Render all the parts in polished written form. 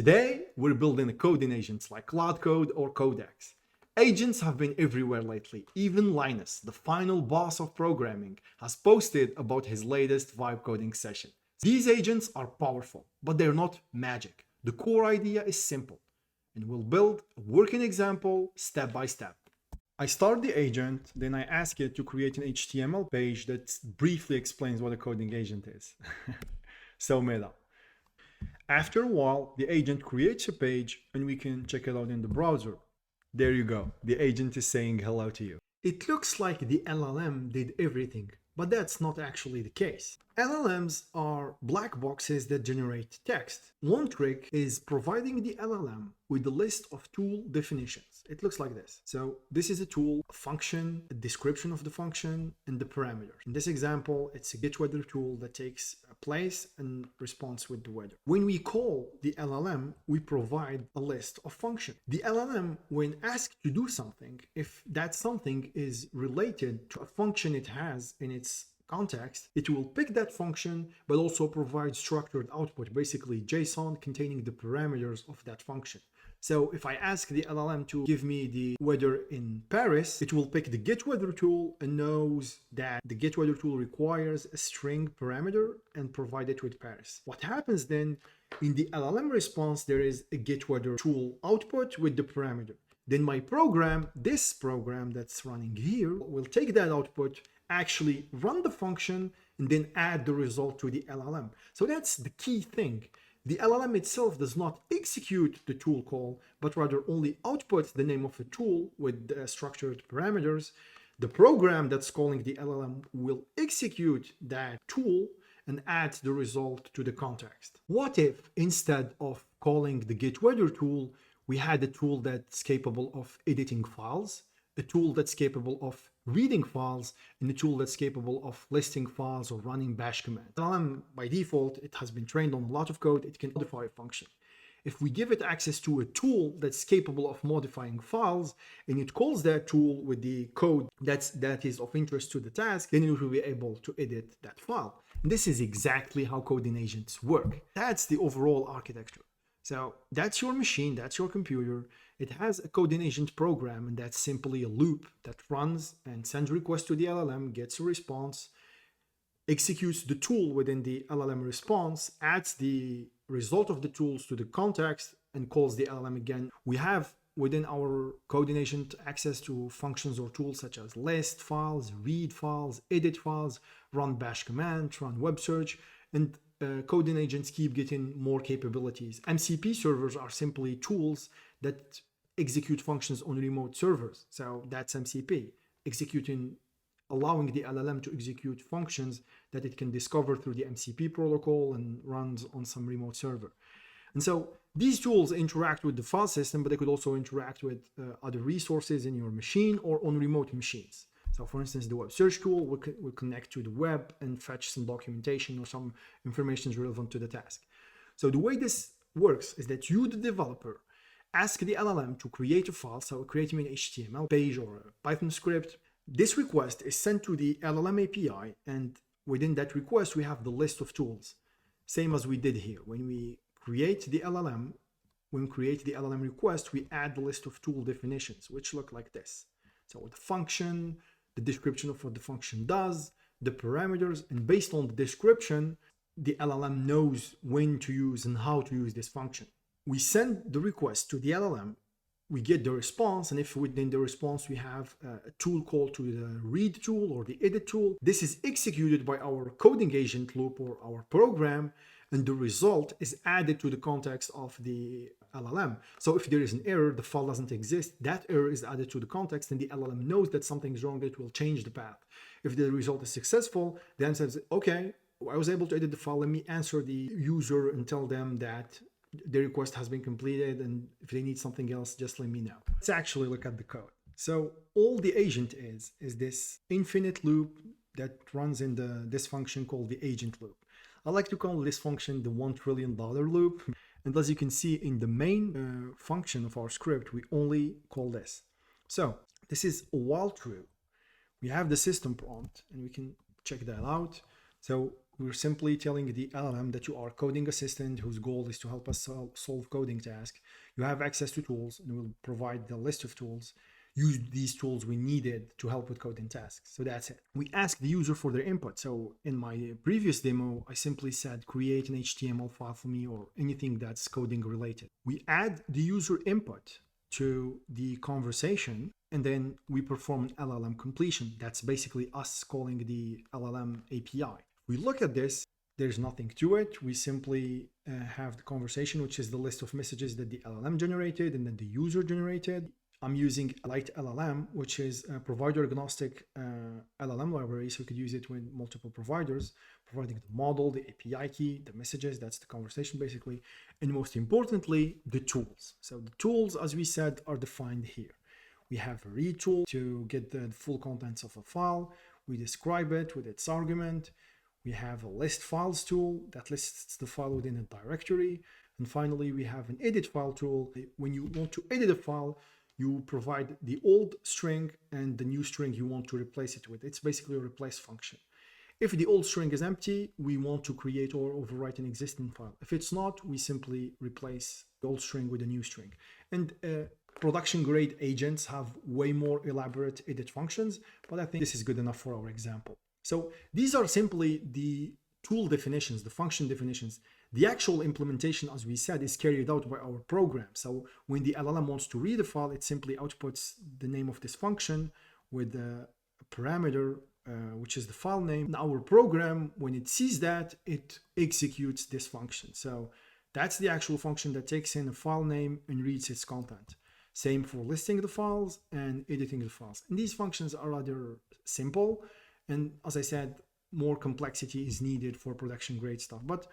Today, we're building coding agents like Claude Code or Codex. Agents have been everywhere lately. Even Linus, the final boss of programming, has posted about his latest vibe coding session. These agents are powerful, but they're not magic. The core idea is simple, and we'll build a working example step by step. I start the agent, then I ask it to create an HTML page that briefly explains what a coding agent is. So meta. After a while, the agent creates a page and we can check it out in the browser. There you go, the agent is saying hello to you. It looks like the LLM did everything, but that's not actually the case. LLMs are black boxes that generate text. One trick is providing the LLM with a list of tool definitions. It looks like this. So this is a tool, a function, a description of the function, and the parameters. In this example, it's a getWeather tool that takes a place and responds with the weather. When we call the LLM, we provide a list of functions. The LLM, when asked to do something, if that something is related to a function it has in its context, it will pick that function, but also provide structured output, basically JSON containing the parameters of that function. So if I ask the LLM to give me the weather in Paris, it will pick the getWeather tool and knows that the getWeather tool requires a string parameter and provide it with Paris. What happens then in the LLM response, there is a getWeather tool output with the parameter. Then my program, this program that's running here, will take that output, actually run the function, and then add the result to the LLM. So that's the key thing. The LLM itself does not execute the tool call, but rather only outputs the name of the tool with the structured parameters. The program that's calling the LLM will execute that tool and add the result to the context. What if instead of calling the getWeather tool, we had a tool that's capable of editing files, a tool that's capable of reading files, and a tool that's capable of listing files or running bash commands? LLM, by default, it has been trained on a lot of code. It can modify a function. If we give it access to a tool that's capable of modifying files, and it calls that tool with the code that is of interest to the task, then it will be able to edit that file. And this is exactly how coding agents work. That's the overall architecture. So that's your machine, that's your computer. It has a coding agent program, and that's simply a loop that runs and sends requests to the LLM, gets a response, executes the tool within the LLM response, adds the result of the tools to the context, and calls the LLM again. We have within our coding agent access to functions or tools such as list files, read files, edit files, run bash command, run web search, and coding agents keep getting more capabilities. MCP servers are simply tools that execute functions on remote servers. So that's MCP, allowing the LLM to execute functions that it can discover through the MCP protocol and runs on some remote server. And so these tools interact with the file system, but they could also interact with other resources in your machine or on remote machines. So for instance, the web search tool will connect to the web and fetch some documentation or some information relevant to the task. So the way this works is that you, the developer, ask the LLM to create a file, so create me an HTML page or a Python script. This request is sent to the LLM API, and within that request, we have the list of tools. Same as we did here. When we create the LLM request, we add the list of tool definitions, which look like this. So the function, the description of what the function does, the parameters, and based on the description, the LLM knows when to use and how to use this function. We send the request to the LLM, we get the response, and if within the response we have a tool called to the read tool or the edit tool, this is executed by our coding agent loop or our program, and the result is added to the context of the LLM. So if there is an error, the file doesn't exist, that error is added to the context, and the LLM knows that something is wrong, that will change the path. If the result is successful, then says, okay, I was able to edit the file, let me answer the user and tell them that the request has been completed, and if they need something else, just let me know. Let's actually look at the code. So all the agent is this infinite loop that runs in this function called the agent loop. I like to call this function the $1 trillion loop. And as you can see in the main function of our script, we only call this. So this is a while true. We have the system prompt, and we can check that out. So we're simply telling the LLM that you are a coding assistant whose goal is to help us solve coding tasks. You have access to tools, and we'll provide the list of tools. Use these tools we needed to help with coding tasks. So that's it. We ask the user for their input. So in my previous demo, I simply said, create an HTML file for me or anything that's coding related. We add the user input to the conversation, and then we perform an LLM completion. That's basically us calling the LLM API. We look at this, there's nothing to it. We simply have the conversation, which is the list of messages that the LLM generated and then the user generated. I'm using Light LLM, which is a provider agnostic LLM library, so you could use it with multiple providers, providing the model, the API key, the messages, that's the conversation basically, and most importantly, the tools. So the tools, as we said, are defined here. We have a read tool to get the full contents of a file. We describe it with its argument. We have a list files tool that lists the file within a directory. And finally, we have an edit file tool. When you want to edit a file, you provide the old string and the new string you want to replace it with. It's basically a replace function. If the old string is empty, we want to create or overwrite an existing file. If it's not, we simply replace the old string with a new string. And production grade agents have way more elaborate edit functions, but I think this is good enough for our example. So these are simply the tool definitions, the function definitions. The actual implementation, as we said, is carried out by our program. So when the LLM wants to read a file, it simply outputs the name of this function with a parameter, which is the file name. And our program, when it sees that, it executes this function. So that's the actual function that takes in a file name and reads its content. Same for listing the files and editing the files. And these functions are rather simple. And as I said, more complexity is needed for production grade stuff. But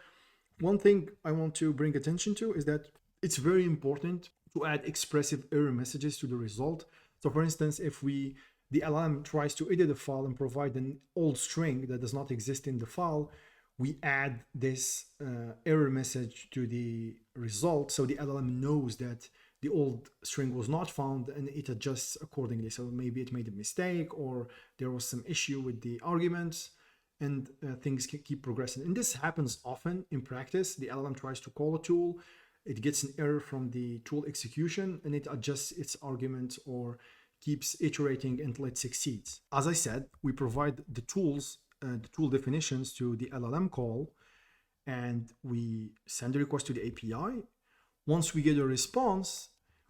one thing I want to bring attention to is that it's very important to add expressive error messages to the result. So for instance, if the LLM tries to edit a file and provide an old string that does not exist in the file, we add this error message to the result so the LLM knows that the old string was not found and it adjusts accordingly. So maybe it made a mistake or there was some issue with the arguments, and things can keep progressing. And this happens often in practice. The LLM tries to call a tool, it gets an error from the tool execution, and it adjusts its arguments or keeps iterating until it succeeds. As I said, we provide the tools, the tool definitions to the LLM call, and we send a request to the API. Once we get a response,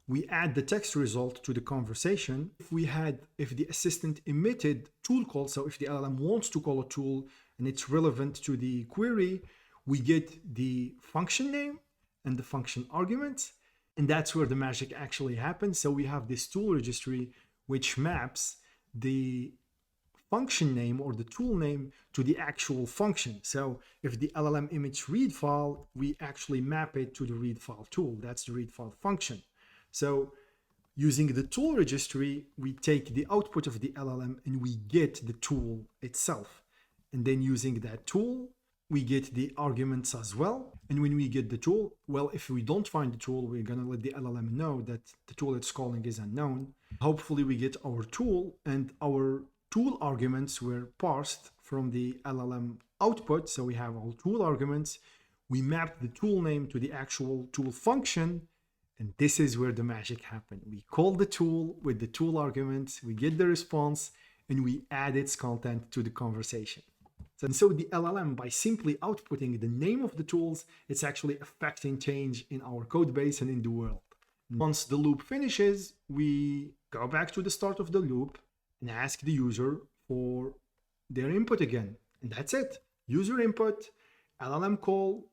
we add the text result to the conversation. If the assistant emitted tool call, so if the LLM wants to call a tool and it's relevant to the query, we get the function name and the function argument, and that's where the magic actually happens. So we have this tool registry which maps the function name or the tool name to the actual function. So if the LLM image read file, we actually map it to the read file tool. That's the read file function. So using the tool registry, we take the output of the LLM and we get the tool itself. And then using that tool, we get the arguments as well. And when we get the tool, well, if we don't find the tool, we're going to let the LLM know that the tool it's calling is unknown. Hopefully we get our tool, and our tool arguments were parsed from the LLM output. So we have all tool arguments. We mapped the tool name to the actual tool function. And this is where the magic happened. We call the tool with the tool arguments, we get the response, and we add its content to the conversation. So the LLM, by simply outputting the name of the tools, it's actually affecting change in our code base and in the world. Once the loop finishes, we go back to the start of the loop and ask the user for their input again. And that's it. User input, LLM call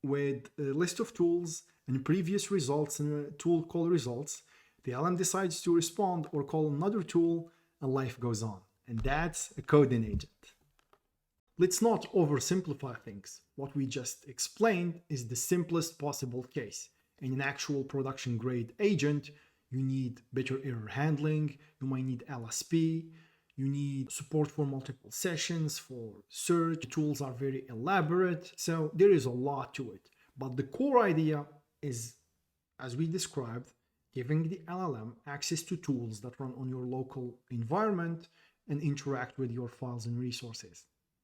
with a list of tools and previous results and tool call results. The LLM decides to respond or call another tool, and life goes on. And that's a coding agent. Let's not oversimplify things. What we just explained is the simplest possible case. In an actual production grade agent, you need better error handling, you might need LSP, you need support for multiple sessions, for search. The tools are very elaborate, so there is a lot to it. But the core idea is, as we described, giving the LLM access to tools that run on your local environment and interact with your files and resources.